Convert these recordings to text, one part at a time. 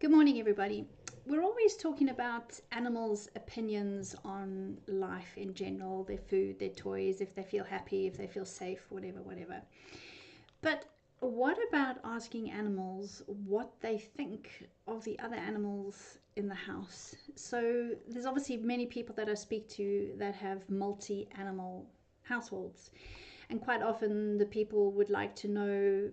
Good morning, everybody. We're always talking about animals' opinions on life in general, their food, their toys, if they feel happy, if they feel safe, whatever, whatever. But what about asking animals what they think of the other animals in the house? So there's obviously many people that I speak to that have multi-animal households. And quite often the people would like to know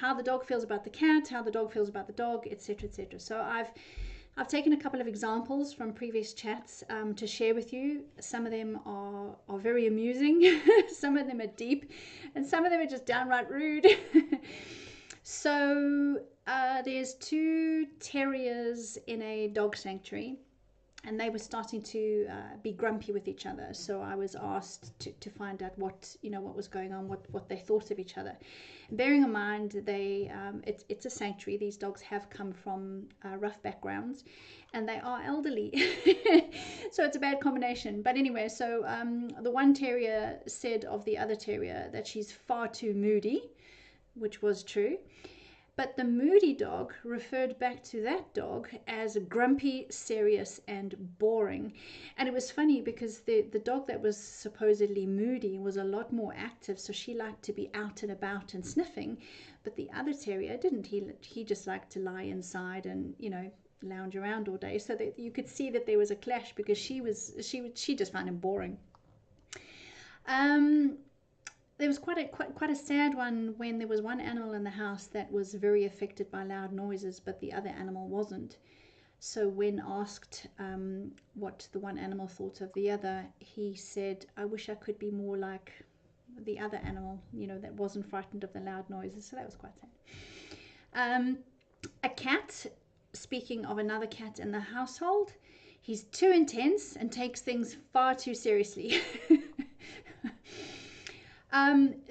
how the dog feels about the cat, how the dog feels about the dog, etc., etc. So I've taken a couple of examples from previous chats to share with you. Some of them are very amusing, some of them are deep, and some of them are just downright rude. So there's two terriers in a dog sanctuary, and they were starting to be grumpy with each other. So I was asked to find out what was going on, what they thought of each other. Bearing in mind it's a sanctuary. These dogs have come from rough backgrounds, and they are elderly, so it's a bad combination. But anyway, so the one terrier said of the other terrier that she's far too moody, which was true. But the moody dog referred back to that dog as grumpy, serious, and boring. And it was funny because the dog that was supposedly moody was a lot more active, so she liked to be out and about and sniffing. But the other terrier didn't. He just liked to lie inside and, lounge around all day. So that you could see that there was a clash because she just found him boring. There was quite a sad one when there was one animal in the house that was very affected by loud noises, but the other animal wasn't. So when asked what the one animal thought of the other, he said, "I wish I could be more like the other animal, that wasn't frightened of the loud noises." So that was quite sad. A cat, speaking of another cat in the household, he's too intense and takes things far too seriously.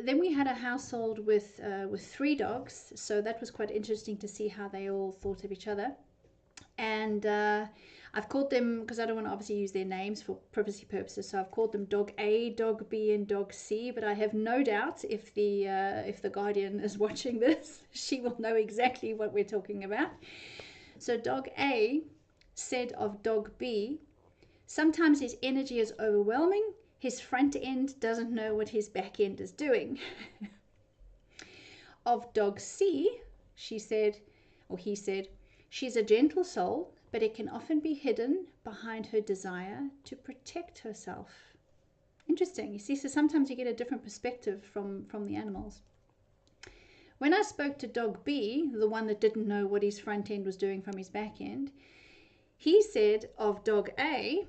Then we had a household with three dogs, so that was quite interesting to see how they all thought of each other. And I've called them, because I don't want to obviously use their names for privacy purposes, so I've called them Dog A, Dog B, and Dog C. But I have no doubt if the guardian is watching this, she will know exactly what we're talking about. So Dog A said of Dog B, "Sometimes his energy is overwhelming. His front end doesn't know what his back end is doing." Of Dog C, she said, or he said, "She's a gentle soul, but it can often be hidden behind her desire to protect herself." Interesting. You see, so sometimes you get a different perspective from the animals. When I spoke to Dog B, the one that didn't know what his front end was doing from his back end, he said of Dog A,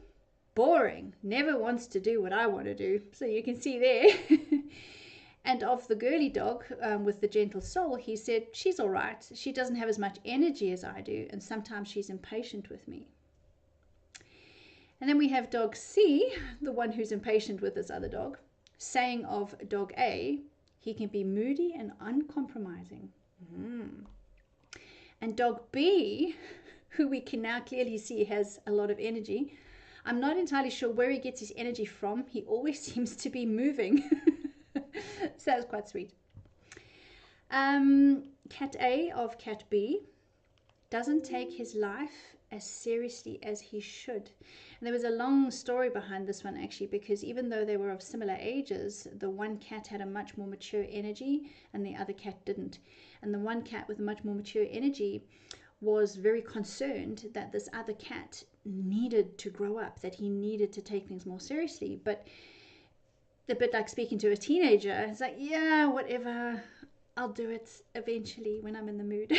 "Boring, never wants to do what I want to do." So you can see there. And of the girly dog with the gentle soul, he said, "She's all right. She doesn't have as much energy as I do, and sometimes she's impatient with me." And then we have Dog C, the one who's impatient with this other dog, saying of Dog A, "He can be moody and uncompromising." And Dog B, who we can now clearly see has a lot of energy, I'm not entirely sure where he gets his energy from. He always seems to be moving. So that's quite sweet. Cat A of Cat B doesn't take his life as seriously as he should. And there was a long story behind this one, actually, because even though they were of similar ages, the one cat had a much more mature energy and the other cat didn't. And the one cat with a much more mature energy was very concerned that this other cat needed to grow up, that he needed to take things more seriously. But a bit like speaking to a teenager, it's like, yeah, whatever, I'll do it eventually when I'm in the mood.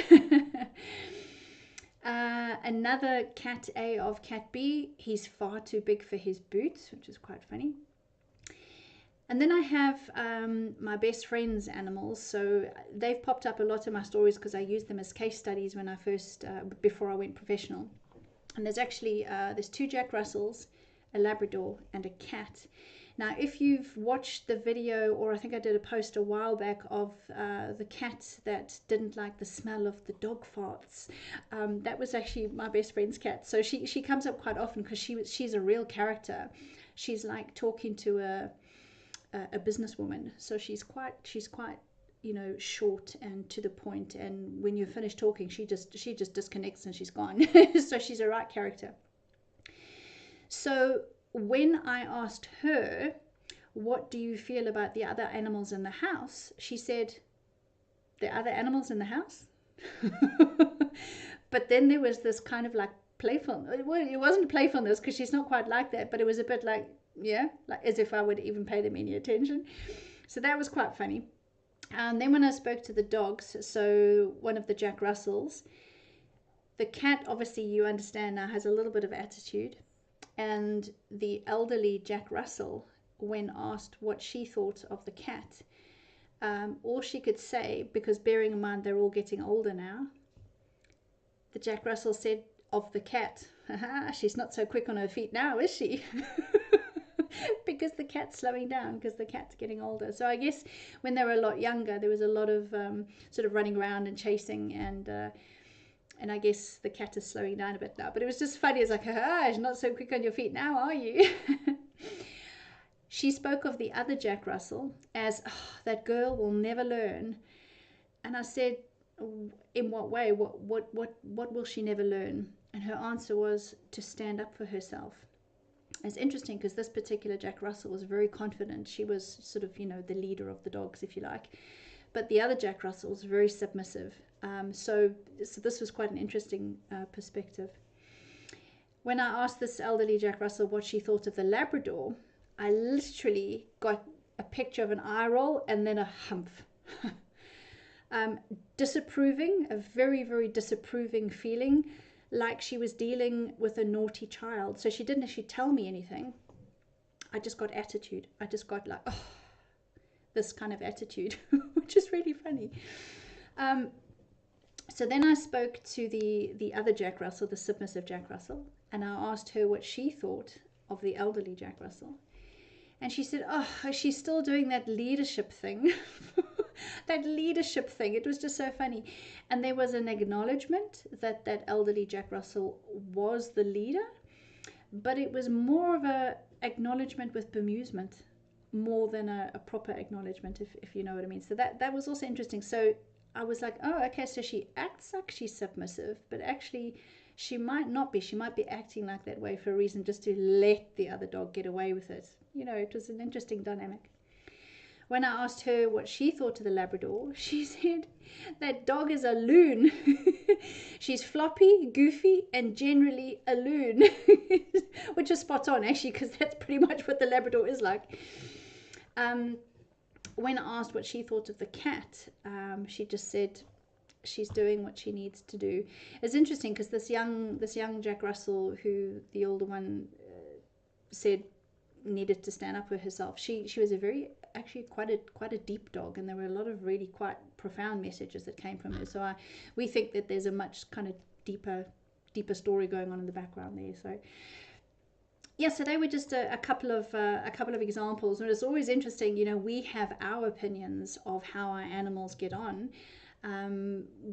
Another Cat A of Cat B, he's far too big for his boots, which is quite funny. And then I have my best friend's animals. So they've popped up a lot in my stories because I used them as case studies when I first, before I went professional. And there's two Jack Russells, a Labrador, and a cat. Now, if you've watched the video, or I think I did a post a while back of the cat that didn't like the smell of the dog farts, that was actually my best friend's cat. So she comes up quite often because she's a real character. She's like talking to a businesswoman. So she's quite you know, short and to the point, and when you're finished talking, she just disconnects and she's gone. So she's a right character. So when I asked her, what do you feel about the other animals in the house, she said, the other animals in the house? But then there was this kind of like playful, well, it wasn't playfulness because she's not quite like that, but it was a bit like, yeah, like as if I would even pay them any attention. So that was quite funny. And then when I spoke to the dogs, so one of the Jack Russells, the cat, obviously you understand now, has a little bit of attitude. And the elderly Jack Russell, when asked what she thought of the cat, all she could say, because bearing in mind they're all getting older now, the Jack Russell said of the cat, she's not so quick on her feet now, is she? Because the cat's slowing down, because the cat's getting older. So I guess when they were a lot younger, there was a lot of sort of running around and chasing, and I guess the cat is slowing down a bit now. But it was just funny. It's like, she's not so quick on your feet now, are you? She spoke of the other Jack Russell as, that girl will never learn. And I said, in what way? What will she never learn? And her answer was to stand up for herself. It's interesting because this particular Jack Russell was very confident. She was sort of, you know, the leader of the dogs, if you like. But the other Jack Russell was very submissive. So this was quite an interesting perspective. When I asked this elderly Jack Russell what she thought of the Labrador, I literally got a picture of an eye roll and then a humph. Disapproving, a very, very disapproving feeling, like she was dealing with a naughty child. So she didn't actually tell me anything. I just got attitude. I just got like, this kind of attitude, which is really funny. So then I spoke to the other Jack Russell, the submissive Jack Russell, and I asked her what she thought of the elderly Jack Russell. And she said, she's still doing that leadership thing. That leadership thing. It was just so funny. And there was an acknowledgement that that elderly Jack Russell was the leader, but it was more of a acknowledgement with bemusement, more than a proper acknowledgement, if you know what I mean. So that was also interesting. So I was like, okay, so she acts like she's submissive, but actually she might not be. She might be acting like that way for a reason, just to let the other dog get away with it. You know, it was an interesting dynamic. When I asked her what she thought of the Labrador, she said, that dog is a loon. She's floppy, goofy, and generally a loon. Which is spot on, actually, because that's pretty much what the Labrador is like. When asked what she thought of the cat, she just said she's doing what she needs to do. It's interesting because this young Jack Russell, who the older one said needed to stand up for herself, she was quite a deep dog, and there were a lot of really quite profound messages that came from her. So we think that there's a much kind of deeper story going on in the background there. So yeah, so they were just a couple of examples, and it's always interesting. You know, we have our opinions of how our animals get on,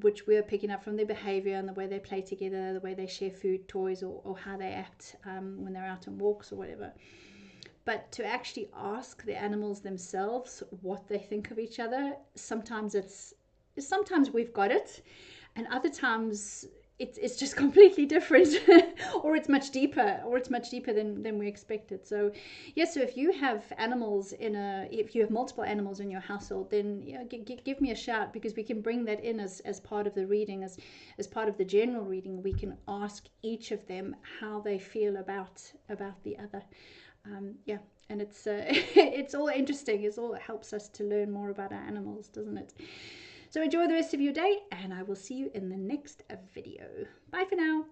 which we're picking up from their behavior and the way they play together, the way they share food, toys, or how they act when they're out on walks or whatever. But to actually ask the animals themselves what they think of each other, sometimes we've got it, and other times it's just completely different, or it's much deeper than we expected. So yeah, so if you have multiple animals in your household, then give me a shout, because we can bring that in as part of the reading, as part of the general reading. We can ask each of them how they feel about the other. And it's it's all interesting. It helps us to learn more about our animals, doesn't it? So enjoy the rest of your day, and I will see you in the next video. Bye for now.